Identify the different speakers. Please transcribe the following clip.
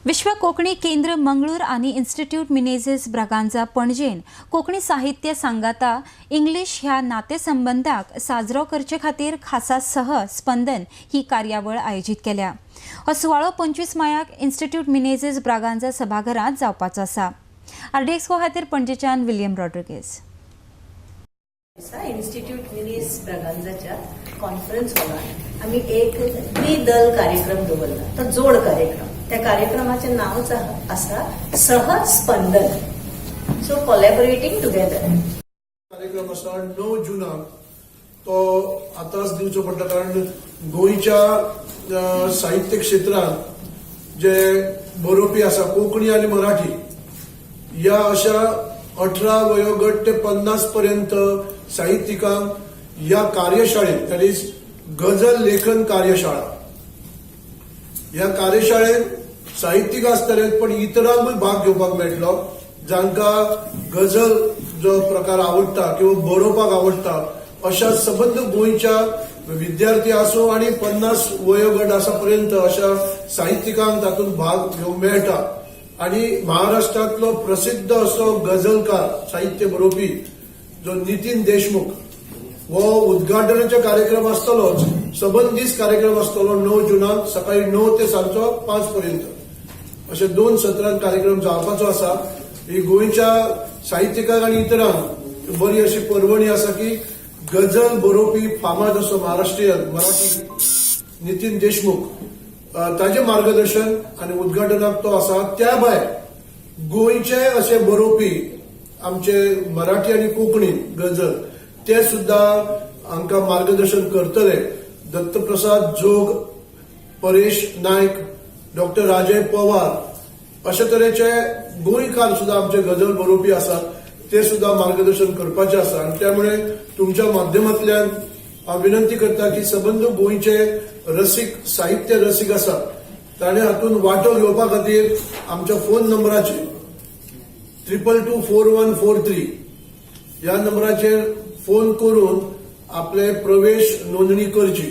Speaker 1: विश्व कोंकणी केंद्र मंगळूर आणि इन्स्टिट्यूट मिनेझिस ब्रागांजा पणजेन कोंकणी साहित्य सांगाता इंग्लिश ह्या नातेसंबंधाक साजरो करचे खातीर खासा स्पंदन ही कार्यावळ आयोजित केल्या। हो सुवाळो 25 मायाक इन्स्टिट्यूट मिनेझिस ब्रागांजा सभाघरांत जावपाचो आसा। आरडीएक्सको खातीर पणजेच्यान विलियम रॉड्रिगेज।
Speaker 2: इन्स्टिट्यूट मिनेझिस ब्रागांजाच्या कॉन्फरन्स हॉलात आम्ही एक द्विदल कार्यक्रम दवरला, तो जोड कार्यक्रम। त्या कार्यक्रमाचे नावच आसा स्पंदन, सो कोलॅबोरेटिंग टुगेदर।
Speaker 3: कार्यक्रम आसा 9 जुनाक, तो आतांच दिवचो पडटा कारण गोंयच्या साहित्य क्षेत्रांत जे बरोवपी आसा कोंकणी आनी मराठी या अशा 18 वयोगट ते 50 पर्यंत साहित्यिकांक या कार्यशाळेत, दॅट इज गझल लेखन कार्यशाळा, ह्या कार्यशाळेत साहित्यिक आसतले पण इतरांकूय भाग घेवपाक मेळटलो, जांकां गझल जो प्रकार आवडटा किंवा बरोवपाक आवडटा अशा सबंद गोंयच्या विद्यार्थी आसूं आणि 50 वयोगट आसा पर्यंत अशा साहित्यिकांक तातूंत भाग घेवंक मेळटा। आणि महाराष्ट्रातलो प्रसिद्ध असो गझलकार साहित्य बरोवपी जो नितीन देशमुख हो उद्घाटनाचे कार्यक्रम आसतलोच, सबंद दीस कार्यक्रम आसतलो 9 जुनाक सकाळी 9 ते सांजचो 5 पर्यंत अशे 2 सत्रांत कार्यक्रम जावपाचो आसा। ही गोंयच्या साहित्यिकांक आनी इतरांक बरी अशी पर्वणी आसा की गझल बरोवपी फामाद असो महाराष्ट्रीयन मराठी नितीन देशमुख ताजे मार्गदर्शन आणि उद्घाटनाक तो आसा। त्या भायर गोंयचे असे बरोवपी आमचे मराठी आणि कोंकणी गझल ते सुद्धा आमकां मार्गदर्शन करतले। दत्तप्रसाद जोग, परेश नायक, डॉक्टर राजय पवार अशा तरेचे गोंयकार सुद्धा आमचे गझल बरोवपी आसात, ते सुद्धा मार्गदर्शन करपाचे आसा। आणि त्यामुळे तुमच्या माध्यमांतल्यान हांव विनंती करता की सबंद गोंयचे रसीक साहित्य रसीक आसात ताणे हातूंत वांटो घेवपा खातीर आमच्या फोन नंबराचेर 22244143 ह्या नंबराचेर फोन करून आपले प्रवेश नोंदणी करची।